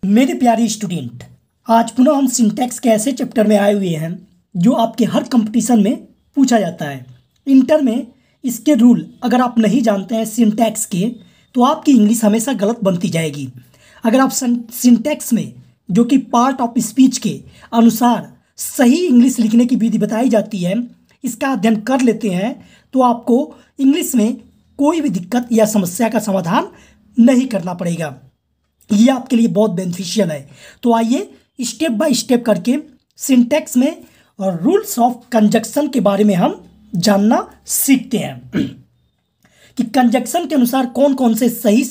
मेरे प्यारे स्टूडेंट, आज पुनः हम सिंटैक्स के ऐसे चैप्टर में आए हुए हैं जो आपके हर कंपटीशन में पूछा जाता है। इंटर में इसके रूल अगर आप नहीं जानते हैं सिंटैक्स के, तो आपकी इंग्लिश हमेशा गलत बनती जाएगी। अगर आप सिंटैक्स में, जो कि पार्ट ऑफ स्पीच के अनुसार सही इंग्लिश लिखने की विधि बताई जाती है, इसका अध्ययन कर लेते हैं तो आपको इंग्लिश में कोई भी दिक्कत या समस्या का समाधान नहीं करना पड़ेगा। ये आपके लिए बहुत बेनिफिशियल है। तो आइए स्टेप बाय स्टेप करके सिंटैक्स में और रूल्स ऑफ कंजक्शन के बारे में हम जानना सीखते हैं कि कंजक्शन के अनुसार कौन कौन से सही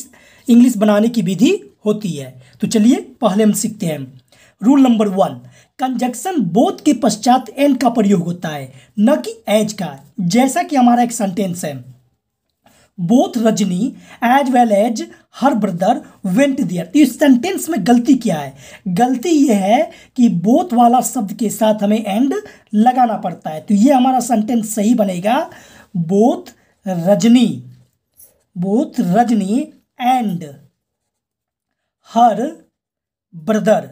इंग्लिश बनाने की विधि होती है। तो चलिए पहले हम सीखते हैं। रूल नंबर 1, कंजक्शन बोथ के पश्चात एंड का प्रयोग होता है, न कि एज का। जैसा कि हमारा एक सेंटेंस है, both Rajni as well as her brother went there. तो इस सेंटेंस में गलती क्या है? गलती ये है कि बोथ वाला शब्द के साथ हमें एंड लगाना पड़ता है। तो ये हमारा सेंटेंस सही बनेगा, both Rajni and her brother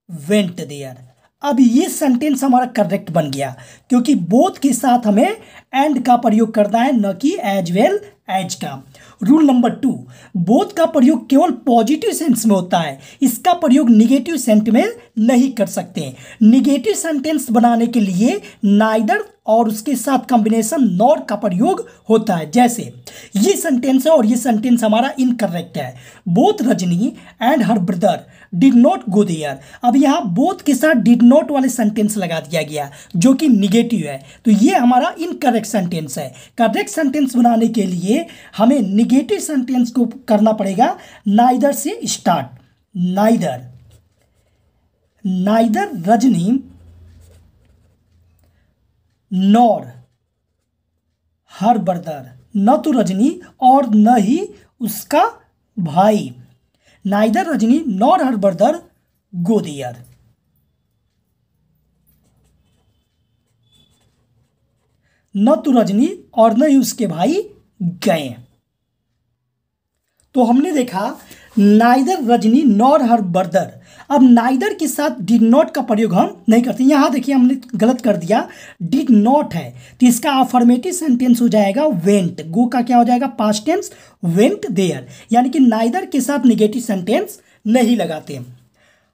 went there. अब ये सेंटेंस हमारा करेक्ट बन गया क्योंकि बोथ के साथ हमें एंड का प्रयोग करना है, न कि एज वेल एज का। रूल नंबर 2, बोथ का प्रयोग केवल पॉजिटिव सेंस में होता है, इसका प्रयोग निगेटिव सेंस में नहीं कर सकते। निगेटिव सेंटेंस बनाने के लिए नाइदर और उसके साथ कॉम्बिनेशन नॉर का प्रयोग होता है। जैसे ये सेंटेंस है और ये सेंटेंस हमारा इनकरेक्ट है, both Rajni and her brother did not go there. अब यहाँ बोथ के साथ डिड नॉट वाले सेंटेंस लगा दिया गया जो कि निगेटिव है, तो ये हमारा इनकरेक्ट सेंटेंस है। करेक्ट सेंटेंस बनाने के लिए हमें निगेटिव सेंटेंस को करना पड़ेगा नाइदर से start. Neither Rajni nor her brother, न तो रजनी और न ही उसका भाई। Neither Rajni nor her brother go there. न तो रजनी और न ही उसके भाई गए। तो हमने देखा neither Rajni nor her brother. अब नाइदर के साथ डिड नॉट का प्रयोग हम नहीं करते। यहां देखिए हमने गलत कर दिया, डिड नॉट है तो इसका अफर्मेटिव सेंटेंस हो जाएगा वेंट। गो का क्या हो जाएगा? Past tense, went there. यानी कि नाइदर के साथ निगेटिव सेंटेंस नहीं लगाते,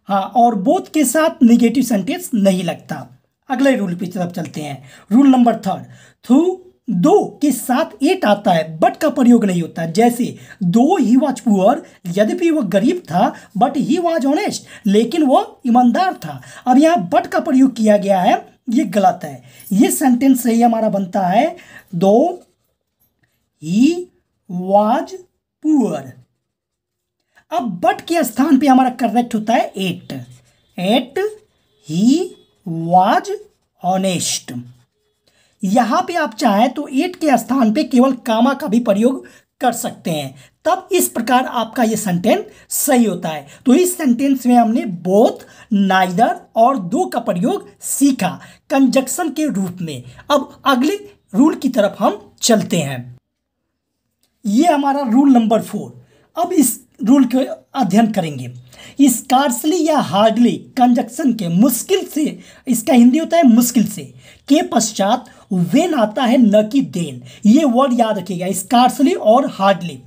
हाँ, और बोथ के साथ निगेटिव सेंटेंस नहीं लगता। अगले रूल की तरफ चलते हैं। रूल नंबर 3, थ्रू दो के साथ एट आता है बट का प्रयोग नहीं होता। जैसे दो ही वॉज पुअर, यद्यपि वह गरीब था, बट ही वॉज ऑनेस्ट, लेकिन वह ईमानदार था। अब यहाँ बट का प्रयोग किया गया है, ये गलत है। ये सेंटेंस सही हमारा बनता है, दो ही वॉज पुअर। अब बट के स्थान पे हमारा करेक्ट होता है एट ही वॉज ऑनेस्ट। यहां पे आप चाहें तो एट के स्थान पे केवल कामा का भी प्रयोग कर सकते हैं, तब इस प्रकार आपका ये सेंटेंस सही होता है। तो इस सेंटेंस में हमने बोथ, नाइदर और दो का प्रयोग सीखा कंजक्शन के रूप में। अब अगले रूल की तरफ हम चलते हैं। ये हमारा रूल नंबर 4। अब इस रूल के अध्ययन करेंगे। स्कार्सली या हार्डली कंजक्शन के मुश्किल से, इसका हिंदी होता है मुश्किल से, के पश्चात वेन आता है, न कि देन। ये वर्ड याद रखिएगा, स्कार्सली और हार्डली,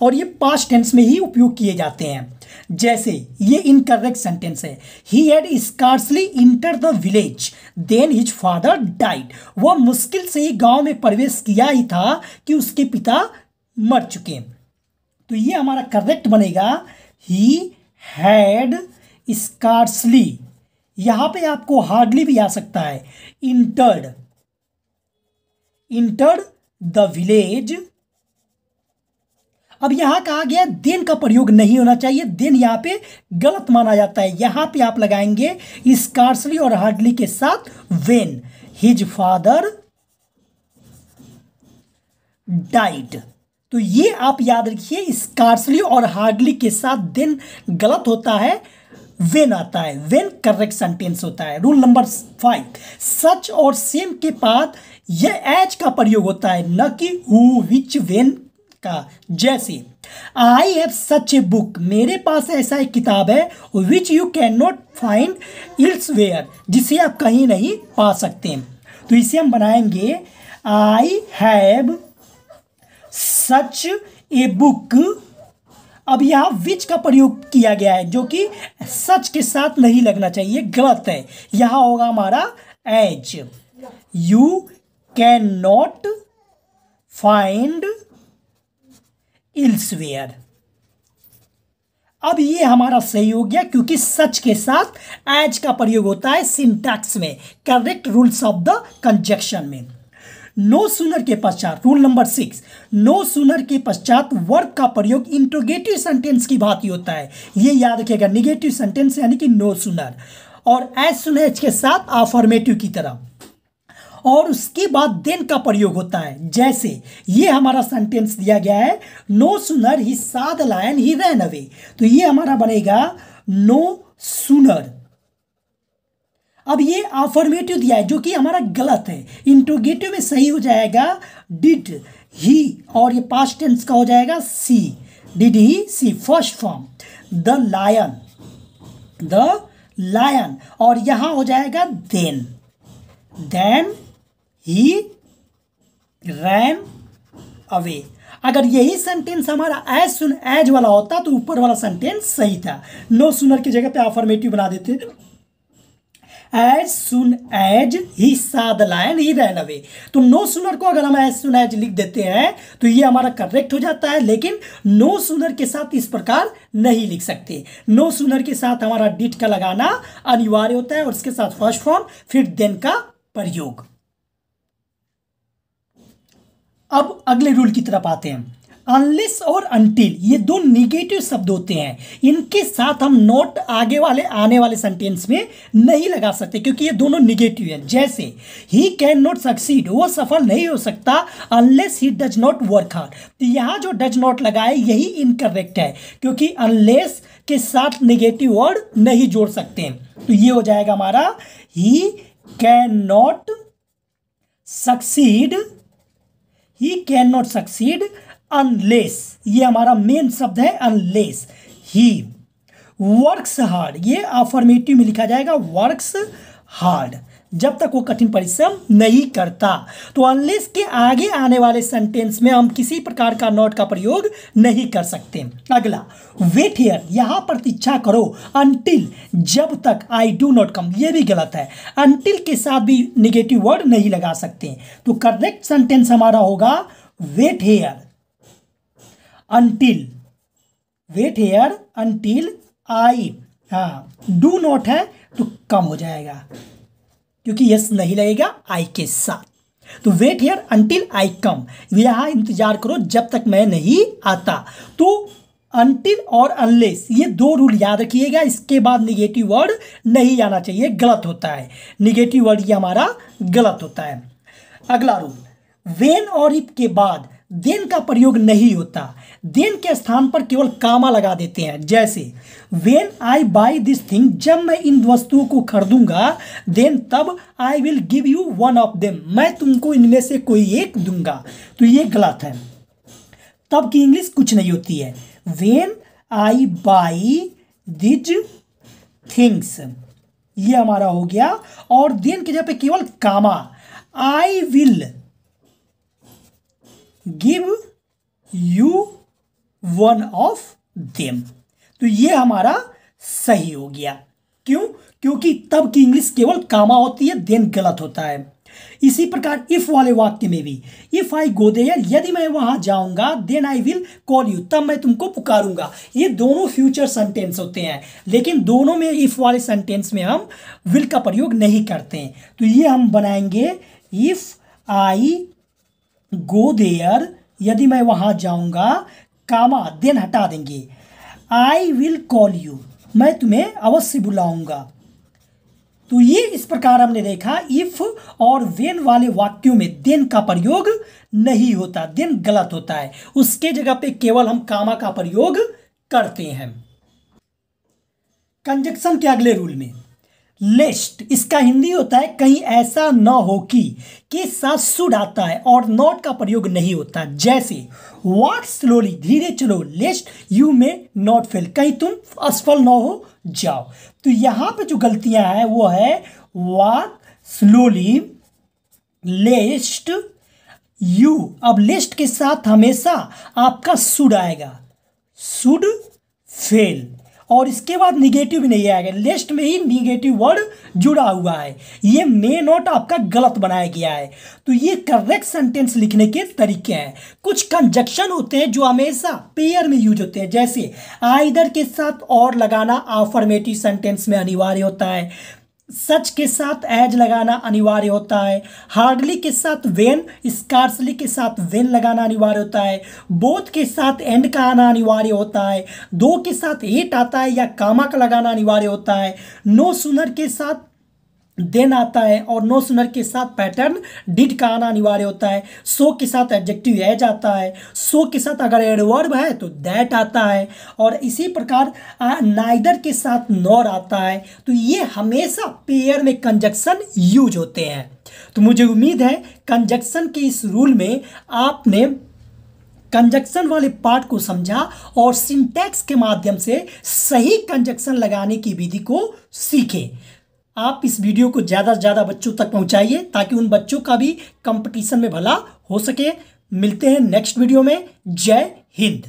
और ये पास्ट टेंस में ही उपयोग किए जाते हैं। जैसे ये इनकरेक्ट सेंटेंस है, he had scarcely enter the village then his father died. वह मुश्किल से ही गांव में प्रवेश किया ही था कि उसके पिता मर चुके। तो ये हमारा करेक्ट बनेगा, ही हैड स्कार्सली। यहां पे आपको हार्डली भी आ सकता है, इंटर्ड द विलेज। अब यहां कहा गया देन का प्रयोग नहीं होना चाहिए, देन यहां पे गलत माना जाता है। यहां पे आप लगाएंगे स्कार्सली और हार्डली के साथ वेन हिज फादर डाइड। तो ये आप याद रखिए, स्कार्सली और हार्डली के साथ देन गलत होता है, वेन आता है, वेन करेक्ट सेंटेंस होता है। रूल नंबर 5, सच और सेम के बाद यह एज का प्रयोग होता है, न कि हु, विच, वेन का। जैसे I have such a book, मेरे पास ऐसा एक किताब है, which you can not find elsewhere, जिसे आप कहीं नहीं पा सकते। तो इसे हम बनाएंगे I have such a book. अब यहाँ विच का प्रयोग किया गया है जो कि सच के साथ नहीं लगना चाहिए, गलत है। यहाँ होगा हमारा edge, you can not find elsewhere. अब ये हमारा सही हो गया क्योंकि सच के साथ एज का प्रयोग होता है सिंटैक्स में, correct rules of the conjunction में। नो सूनर के पश्चात, रूल नंबर 6, नो सूनर के पश्चात वर्ब का प्रयोग इंट्रोगेटिव सेंटेंस की भांति होता है। ये याद रखिएगा, निगेटिव सेंटेंस यानी कि नो सूनर, और एज सुन एज के साथ अफर्मेटिव की तरह, और उसके बाद देन का प्रयोग होता है। जैसे ये हमारा सेंटेंस दिया गया है, no sooner he saw the lion he ran away, तो ये हमारा बनेगा नो सूनर। अब ये अफर्मेटिव दिया है जो कि हमारा गलत है, इंट्रोगेटिव में सही हो जाएगा डिड ही, और ये पास्ट टेंस का हो जाएगा see, did he see, first form the lion, the lion, और यहां हो जाएगा then, then he ran away. अगर यही सेंटेंस हमारा एज सुन एज वाला होता तो ऊपर वाला सेंटेंस सही था, नो सूनर की जगह पे अफर्मेटिव बना देते, as soon as he saw the lion he ran away. तो नो सूनर को अगर हम एज सुन एज लिख देते हैं तो ये हमारा करेक्ट हो जाता है, लेकिन नो सूनर के साथ इस प्रकार नहीं लिख सकते। नो सूनर के साथ हमारा डिड का लगाना अनिवार्य होता है और उसके साथ फर्स्ट फॉर्म फिर देन का प्रयोग। अब अगले रूल की तरफ आते हैं। अनलेस और अनटिल ये दो निगेटिव शब्द होते हैं, इनके साथ हम नॉट आगे वाले आने वाले सेंटेंस में नहीं लगा सकते क्योंकि ये दोनों निगेटिव हैं। जैसे ही कैन नॉट सक्सीड, वो सफल नहीं हो सकता unless he does not work hard, तो यहाँ जो डज नॉट लगा है यही इनकरेक्ट है क्योंकि अनलेस के साथ निगेटिव वर्ड नहीं जोड़ सकते हैं। तो ये हो जाएगा हमारा he can not succeed, he can not succeed unless, ये हमारा मेन शब्द है अनलेस। ही वर्क्स हार्ड, ये अफर्मेटिव में लिखा जाएगा वर्क्स हार्ड, जब तक वो कठिन परिश्रम नहीं करता। तो अनलेस के आगे आने वाले सेंटेंस में हम किसी प्रकार का नॉट का प्रयोग नहीं कर सकते। अगला वेट हियर, यहां प्रतीक्षा करो, अनटिल जब तक आई डू नॉट कम, ये भी गलत है, अनटिल के साथ भी निगेटिव वर्ड नहीं लगा सकते। तो करेक्ट सेंटेंस हमारा होगा wait here until, wait here until I, हाँ डू नॉट है तो कम हो जाएगा क्योंकि यस नहीं लगेगा आई के साथ। तो वेट हेयर अनटिल आई कम, यहां इंतजार करो जब तक मैं नहीं आता। तो अनटिल और अनलेस ये दो रूल याद रखिएगा, इसके बाद निगेटिव वर्ड नहीं आना चाहिए, गलत होता है, निगेटिव वर्ड ये हमारा गलत होता है। अगला रूल, वेन और इफ के बाद देन का प्रयोग नहीं होता, देन के स्थान पर केवल कामा लगा देते हैं। जैसे when I by this thing, जब मैं इन वस्तुओं को खरीदूंगा, देन तब आई will give you one of them, मैं तुमको इनमें से कोई एक दूंगा, तो ये गलत है, तब की इंग्लिश कुछ नहीं होती है। When I by these things, ये हमारा हो गया, और देन के जगह पे केवल comma, I will give you one of them, तो ये हमारा सही हो गया। क्यों? क्योंकि तब की इंग्लिश केवल कामा होती है, देन गलत होता है। इसी प्रकार इफ वाले वाक्य में भी, इफ आई गो देयर, यदि मैं वहां जाऊंगा, then I will call you, तब मैं तुमको पुकारूंगा। ये दोनों फ्यूचर सेंटेंस होते हैं, लेकिन दोनों में इफ वाले सेंटेंस में हम विल का प्रयोग नहीं करते हैं। तो ये हम बनाएंगे इफ आई गो देयर, यदि मैं वहां जाऊंगा, कामा देन हटा देंगे, आई विल कॉल यू, मैं तुम्हें अवश्य बुलाऊंगा। तो ये इस प्रकार हमने देखा इफ और वेन वाले वाक्यों में देन का प्रयोग नहीं होता, देन गलत होता है, उसके जगह पे केवल हम कामा का प्रयोग करते हैं। कंजक्शन के अगले रूल में लेस्ट इसका हिंदी होता है कहीं ऐसा न हो कि के साथ शुड आता है और नॉट का प्रयोग नहीं होता। जैसे वॉक स्लोली, धीरे चलो, लेस्ट यू में नॉट फेल, कहीं तुम असफल न हो जाओ। तो यहां पे जो गलतियां हैं वो है वॉक स्लोली, लेस्ट यू। अब लेस्ट के साथ हमेशा आपका शुड आएगा, शुड फेल, और इसके बाद निगेटिव भी नहीं आएगा। लिस्ट में ही निगेटिव वर्ड जुड़ा हुआ है, ये मे नॉट आपका गलत बनाया गया है। तो ये करेक्ट सेंटेंस लिखने के तरीके हैं। कुछ कंजक्शन होते हैं जो हमेशा पेयर में यूज होते हैं, जैसे आइदर के साथ और लगाना अफर्मेटिव सेंटेंस में अनिवार्य होता है, सच के साथ एज लगाना अनिवार्य होता है, हार्डली के साथ वेन, स्कार्सली के साथ वेन लगाना अनिवार्य होता है, बोथ के साथ एंड का आना अनिवार्य होता है, दो के साथ एट आता है या कामा का लगाना अनिवार्य होता है, नो सुनर के साथ देन आता है और नो सुनर के साथ पैटर्न डिड का आना अनिवार्य होता है, सो के साथ एडजेक्टिव एज आता है, सो के साथ अगर एडवर्ब है तो दैट आता है, और इसी प्रकार नाइदर के साथ नॉर आता है। तो ये हमेशा पेयर में कंजक्शन यूज होते हैं। तो मुझे उम्मीद है कंजक्शन के इस रूल में आपने कंजक्शन वाले पार्ट को समझा और सिंटैक्स के माध्यम से सही कंजक्शन लगाने की विधि को सीखे। आप इस वीडियो को ज़्यादा से ज़्यादा बच्चों तक पहुंचाइए ताकि उन बच्चों का भी कंपटीशन में भला हो सके। मिलते हैं नेक्स्ट वीडियो में। जय हिंद।